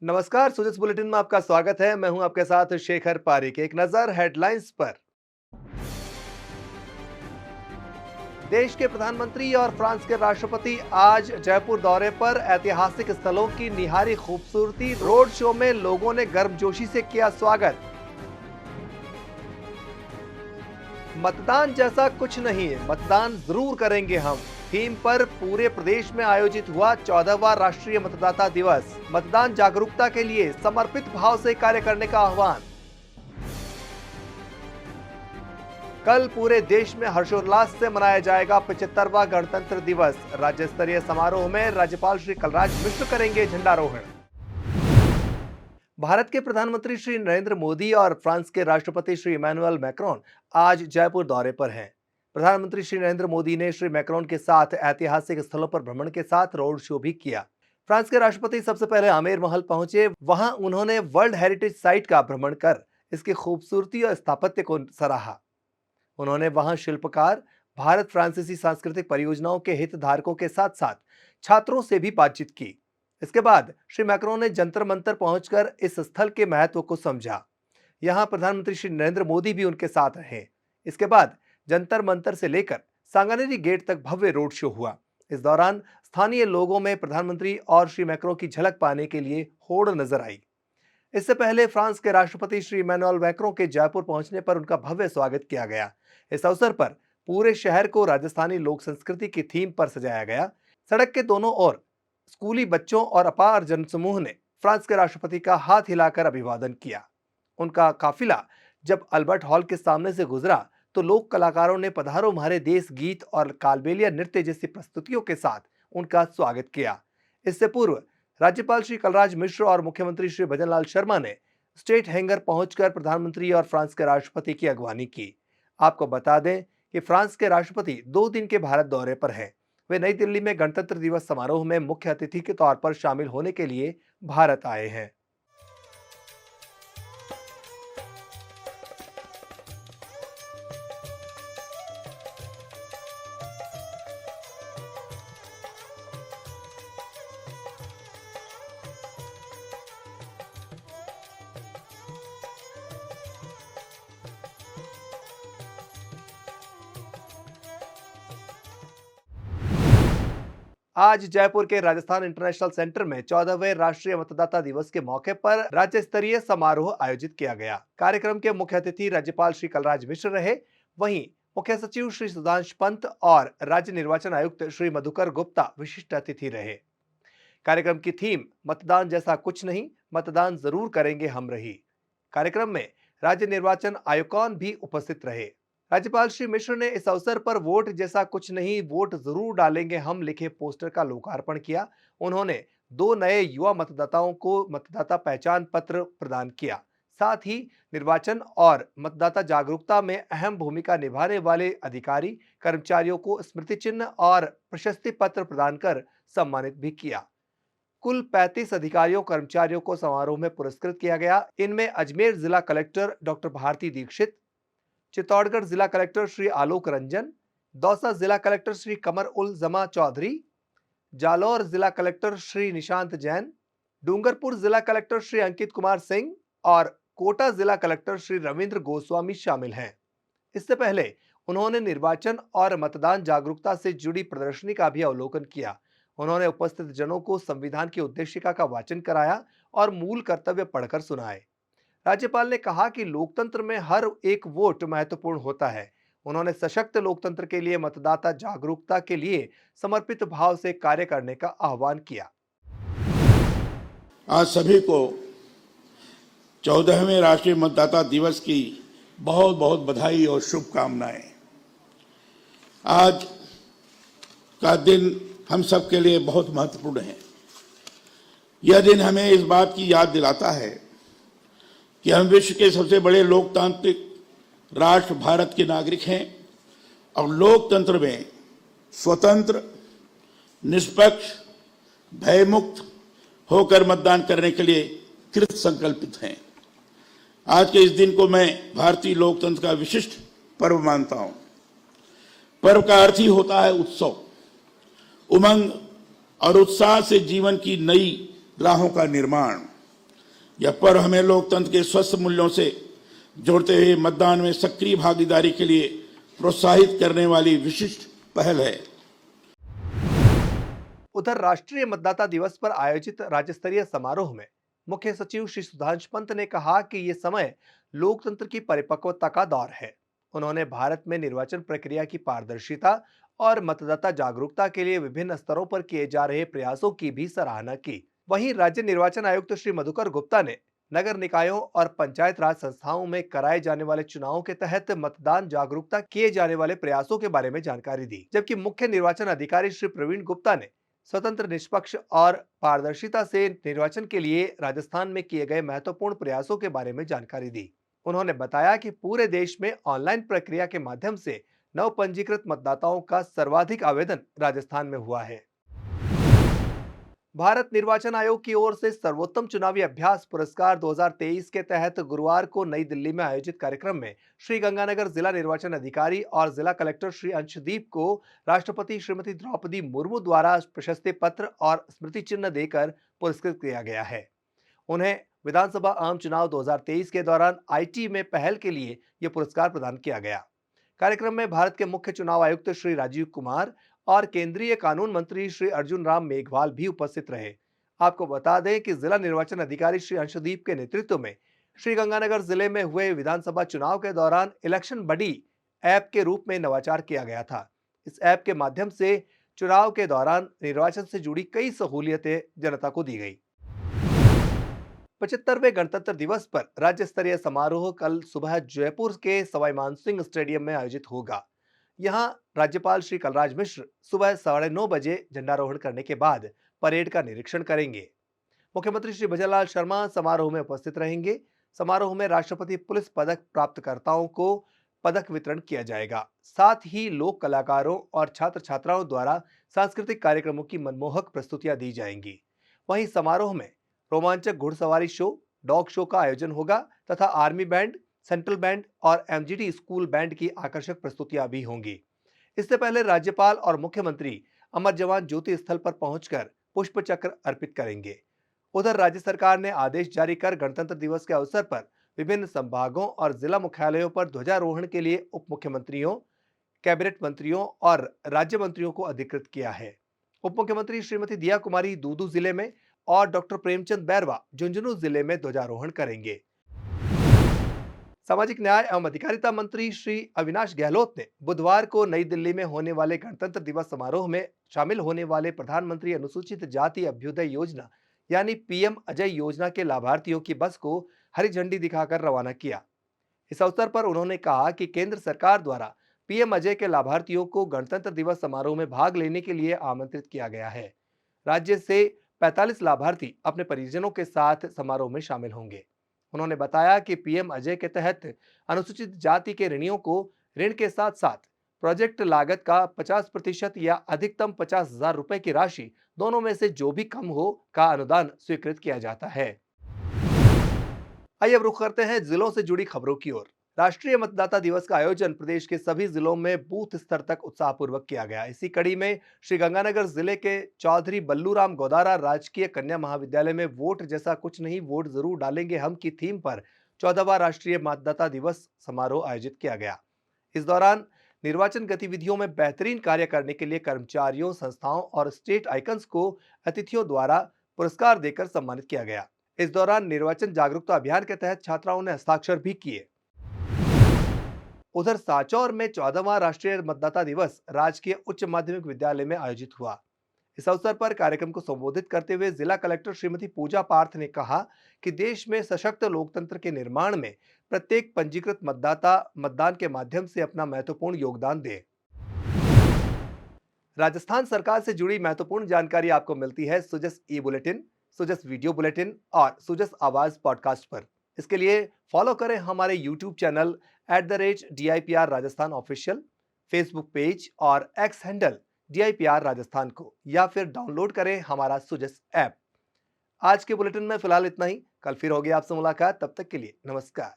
नमस्कार, सुजस बुलेटिन में आपका स्वागत है। मैं हूं आपके साथ शेखर पारिक। एक नजर हेडलाइंस पर। देश के प्रधानमंत्री और फ्रांस के राष्ट्रपति आज जयपुर दौरे पर। ऐतिहासिक स्थलों की निहारी खूबसूरती। रोड शो में लोगों ने गर्मजोशी से किया स्वागत। मतदान जैसा कुछ नहीं है, मतदान जरूर करेंगे हम। थीम पर पूरे प्रदेश में आयोजित हुआ 14वां राष्ट्रीय मतदाता दिवस। मतदान जागरूकता के लिए समर्पित भाव से कार्य करने का आह्वान। कल पूरे देश में हर्षोल्लास से मनाया जाएगा 75वां गणतंत्र दिवस। राज्य स्तरीय समारोह में राज्यपाल श्री कलराज मिश्र करेंगे झंडारोहण। भारत के प्रधानमंत्री श्री नरेंद्र मोदी और फ्रांस के राष्ट्रपति श्री इमैनुअल मैक्रोन आज जयपुर दौरे पर हैं। प्रधानमंत्री श्री नरेंद्र मोदी ने श्री मैक्रोन के साथ ऐतिहासिक स्थलों पर भ्रमण के साथ रोड शो भी किया। फ्रांस के राष्ट्रपति सबसे पहले आमेर महल पहुंचे। वहां उन्होंने वर्ल्ड हेरिटेज साइट का भ्रमण कर इसकी खूबसूरती और स्थापत्य को सराहा। उन्होंने वहां शिल्पकार, भारत फ्रांसीसी सांस्कृतिक परियोजनाओं के हितधारकों के साथ साथ छात्रों से भी बातचीत की। इसके बाद श्री मैक्रोन ने जंतर मंतर पहुंचकर इस स्थल के महत्व को समझा। यहां प्रधानमंत्री श्री नरेंद्र मोदी भी उनके साथ रहे। इसके बाद जंतर मंतर से लेकर सांगानेरी गेट तक भव्य रोड शो हुआ। इस दौरान स्थानीय लोगों में प्रधानमंत्री और श्री मैक्रोन की झलक पाने के लिए होड़ नजर आई। इससे पहले फ्रांस के राष्ट्रपति श्री इमैनुअल मैक्रों के जयपुर पहुंचने पर उनका भव्य स्वागत किया गया। इस अवसर पर पूरे शहर को राजस्थानी लोक संस्कृति की थीम पर सजाया गया। सड़क के दोनों ओर स्कूली बच्चों और अपार जनसमूह ने फ्रांस के राष्ट्रपति का हाथ हिलाकर अभिवादन किया। उनका काफिला जब अल्बर्ट हॉल के सामने से गुजरा तो लोक कलाकारों ने पधारो म्हारे देश गीत और कालबेलिया नृत्य जैसी प्रस्तुतियों के साथ उनका स्वागत किया। इससे पूर्व राज्यपाल श्री कलराज मिश्र और मुख्यमंत्री श्री भजनलाल शर्मा ने स्टेट हैंगर पहुंचकर प्रधानमंत्री और फ्रांस के राष्ट्रपति की अगवानी की। आपको बता दें कि फ्रांस के राष्ट्रपति 2 दिन के भारत दौरे पर हैं। वे नई दिल्ली में गणतंत्र दिवस समारोह में मुख्य अतिथि के तौर पर शामिल होने के लिए भारत आए हैं। आज जयपुर के राजस्थान इंटरनेशनल सेंटर में 14वें राष्ट्रीय मतदाता दिवस के मौके पर राज्य स्तरीय समारोह आयोजित किया गया। कार्यक्रम के मुख्य अतिथि राज्यपाल श्री कलराज मिश्र रहे। वहीं मुख्य सचिव श्री सुधांशु पंत और राज्य निर्वाचन आयुक्त श्री मधुकर गुप्ता विशिष्ट अतिथि रहे। कार्यक्रम की थीम मतदान जैसा कुछ नहीं, मतदान जरूर करेंगे हम रही। कार्यक्रम में राज्य निर्वाचन आयुक्त भी उपस्थित रहे। राज्यपाल श्री मिश्र ने इस अवसर पर वोट जैसा कुछ नहीं, वोट जरूर डालेंगे हम लिखे पोस्टर का लोकार्पण किया। उन्होंने 2 नए युवा मतदाताओं को मतदाता पहचान पत्र प्रदान किया। साथ ही निर्वाचन और मतदाता जागरूकता में अहम भूमिका निभाने वाले अधिकारी कर्मचारियों को स्मृति चिन्ह और प्रशस्ति पत्र प्रदान कर सम्मानित भी किया। कुल 35 अधिकारियों कर्मचारियों को समारोह में पुरस्कृत किया गया। इनमें अजमेर जिला कलेक्टर डॉक्टर भारती दीक्षित, चित्तौड़गढ़ जिला कलेक्टर श्री आलोक रंजन, दौसा जिला कलेक्टर श्री कमर उल जमा चौधरी, जालौर जिला कलेक्टर श्री निशांत जैन, डूंगरपुर जिला कलेक्टर श्री अंकित कुमार सिंह और कोटा जिला कलेक्टर श्री रविंद्र गोस्वामी शामिल हैं। इससे पहले उन्होंने निर्वाचन और मतदान जागरूकता से जुड़ी प्रदर्शनी का भी अवलोकन किया। उन्होंने उपस्थित जनों को संविधान की उद्देशिका का वाचन कराया और मूल कर्तव्य पढ़कर सुनाए। राज्यपाल ने कहा कि लोकतंत्र में हर एक वोट महत्वपूर्ण होता है। उन्होंने सशक्त लोकतंत्र के लिए मतदाता जागरूकता के लिए समर्पित भाव से कार्य करने का आह्वान किया। आज सभी को 14वें राष्ट्रीय मतदाता दिवस की बहुत बहुत बधाई और शुभकामनाएं। आज का दिन हम सब के लिए बहुत महत्वपूर्ण है। यह दिन हमें इस बात की याद दिलाता है कि हम विश्व के सबसे बड़े लोकतांत्रिक राष्ट्र भारत के नागरिक हैं और लोकतंत्र में स्वतंत्र, निष्पक्ष, भयमुक्त होकर मतदान करने के लिए कृत संकल्पित हैं। आज के इस दिन को मैं भारतीय लोकतंत्र का विशिष्ट पर्व मानता हूं। पर्व का अर्थ ही होता है उत्सव, उमंग और उत्साह से जीवन की नई राहों का निर्माण। यह पर्व हमें लोकतंत्र के स्वस्थ मूल्यों से जोड़ते हुए मतदान में सक्रिय भागीदारी के लिए प्रोत्साहित करने वाली विशिष्ट पहल है। उधर राष्ट्रीय मतदाता दिवस पर आयोजित राज्य स्तरीय समारोह में मुख्य सचिव श्री सुधांशु पंत ने कहा कि ये समय लोकतंत्र की परिपक्वता का दौर है। उन्होंने भारत में निर्वाचन प्रक्रिया की पारदर्शिता और मतदाता जागरूकता के लिए विभिन्न स्तरों पर किए जा रहे प्रयासों की भी सराहना की। वहीं राज्य निर्वाचन आयुक्त श्री मधुकर गुप्ता ने नगर निकायों और पंचायत राज संस्थाओं में कराए जाने वाले चुनावों के तहत मतदान जागरूकता किए जाने वाले प्रयासों के बारे में जानकारी दी, जबकि मुख्य निर्वाचन अधिकारी श्री प्रवीण गुप्ता ने स्वतंत्र, निष्पक्ष और पारदर्शिता से निर्वाचन के लिए राजस्थान में किए गए महत्वपूर्ण प्रयासों के बारे में जानकारी दी। उन्होंने बताया कि पूरे देश में ऑनलाइन प्रक्रिया के माध्यम से नव पंजीकृत मतदाताओं का सर्वाधिक आवेदन राजस्थान में हुआ है। भारत निर्वाचन आयोग की ओर से सर्वोत्तम चुनावी अभ्यास पुरस्कार 2023 के तहत गुरुवार को नई दिल्ली में आयोजित कार्यक्रम में श्री गंगानगर जिला निर्वाचन अधिकारी और जिला कलेक्टर श्री अंशदीप को राष्ट्रपति श्रीमती द्रौपदी मुर्मू द्वारा प्रशस्ति पत्र और स्मृति चिन्ह देकर पुरस्कृत किया गया है। उन्हें विधानसभा आम चुनाव 2023 के दौरान आईटी में पहल के लिए यह पुरस्कार प्रदान किया गया। कार्यक्रम में भारत के मुख्य चुनाव आयुक्त श्री राजीव कुमार और केंद्रीय कानून मंत्री श्री अर्जुन राम मेघवाल भी उपस्थित रहे। आपको बता दें कि जिला निर्वाचन अधिकारी श्री अंशदीप के नेतृत्व में श्री गंगानगर जिले में हुए विधानसभा चुनाव के दौरान इलेक्शन बडी ऐप के रूप में नवाचार किया गया था। इस ऐप के माध्यम से चुनाव के दौरान निर्वाचन से जुड़ी कई सहूलियतें जनता को दी गई। 75वें गणतंत्र दिवस पर राज्य स्तरीय समारोह कल सुबह जयपुर के सवाई मानसिंह स्टेडियम में आयोजित होगा। यहां राज्यपाल श्री कलराज मिश्र सुबह 9:30 बजे झंडारोहण करने के बाद परेड का निरीक्षण करेंगे। मुख्यमंत्री श्री भजनलाल शर्मा समारोह में उपस्थित रहेंगे। समारोह में राष्ट्रपति पुलिस पदक प्राप्तकर्ताओं को पदक वितरण किया जाएगा। साथ ही लोक कलाकारों और छात्र छात्राओं द्वारा सांस्कृतिक कार्यक्रमों की मनमोहक प्रस्तुतियां दी जाएंगी। वहीं समारोह में रोमांचक घुड़सवारी शो, डॉग शो का आयोजन होगा तथा आर्मी बैंड, सेंट्रल बैंड और एमजीटी स्कूल बैंड की आकर्षक प्रस्तुतियां भी होंगी। इससे पहले राज्यपाल और मुख्यमंत्री अमर जवान ज्योति स्थल पर पहुंचकर पुष्प चक्र अर्पित करेंगे। उधर राज्य सरकार ने आदेश जारी कर गणतंत्र दिवस के अवसर पर विभिन्न संभागों और जिला मुख्यालयों पर ध्वजारोहण के लिए उप मुख्यमंत्रियों, कैबिनेट मंत्रियों और राज्य मंत्रियों को अधिकृत किया है। उप मुख्यमंत्री श्रीमती दिया कुमारी दूदू जिले में और डॉक्टर प्रेमचंद बैरवा झुंझुनू जिले में ध्वजारोहण करेंगे। सामाजिक न्याय एवं अधिकारिता मंत्री श्री अविनाश गहलोत ने बुधवार को नई दिल्ली में होने वाले गणतंत्र दिवस समारोह में शामिल होने वाले प्रधानमंत्री अनुसूचित जाति अभ्युदय योजना यानी पीएम अजय योजना के लाभार्थियों की बस को हरी झंडी दिखाकर रवाना किया। इस अवसर पर उन्होंने कहा कि केंद्र सरकार द्वारा पीएम अजय के लाभार्थियों को गणतंत्र दिवस समारोह में भाग लेने के लिए आमंत्रित किया गया है। राज्य से 45 लाभार्थी अपने परिजनों के साथ समारोह में शामिल होंगे। उन्होंने बताया कि पीएम अजय के तहत अनुसूचित जाति के ऋणियों को ऋण के साथ साथ प्रोजेक्ट लागत का 50% या अधिकतम 50,000 रुपए की राशि, दोनों में से जो भी कम हो, का अनुदान स्वीकृत किया जाता है। आइए अब रुख करते हैं जिलों से जुड़ी खबरों की ओर। राष्ट्रीय मतदाता दिवस का आयोजन प्रदेश के सभी जिलों में बूथ स्तर तक उत्साहपूर्वक किया गया। इसी कड़ी में श्री गंगानगर जिले के चौधरी बल्लूराम गौदारा राजकीय कन्या महाविद्यालय में वोट जैसा कुछ नहीं, वोट जरूर डालेंगे हम की थीम पर 14वां राष्ट्रीय मतदाता दिवस समारोह आयोजित किया गया। इस दौरान निर्वाचन गतिविधियों में बेहतरीन कार्य करने के लिए कर्मचारियों, संस्थाओं और स्टेट आइकन्स को अतिथियों द्वारा पुरस्कार देकर सम्मानित किया गया। इस दौरान निर्वाचन जागरूकता अभियान के तहत छात्राओं ने हस्ताक्षर भी किए। उधर सांचौर में 14वां राष्ट्रीय मतदाता दिवस राजकीय उच्च माध्यमिक विद्यालय में आयोजित हुआ। इस अवसर पर कार्यक्रम को संबोधित करते हुए जिला कलेक्टर श्रीमती पूजा पार्थ ने कहा कि देश में सशक्त लोकतंत्र के निर्माण में प्रत्येक पंजीकृत मतदाता मतदान के माध्यम से अपना महत्वपूर्ण योगदान दे। राजस्थान सरकार से जुड़ी महत्वपूर्ण जानकारी आपको मिलती है सुजस ई बुलेटिन, सुजस वीडियो बुलेटिन और सुजस आवाज पॉडकास्ट पर। इसके लिए फॉलो करें हमारे YouTube channel @DIPR Rajasthan official, Facebook page और एक्स हैंडल DIPR राजस्थान को, या फिर डाउनलोड करें हमारा सुजस ऐप। आज के बुलेटिन में फिलहाल इतना ही। कल फिर होगी आपसे मुलाकात। तब तक के लिए नमस्कार।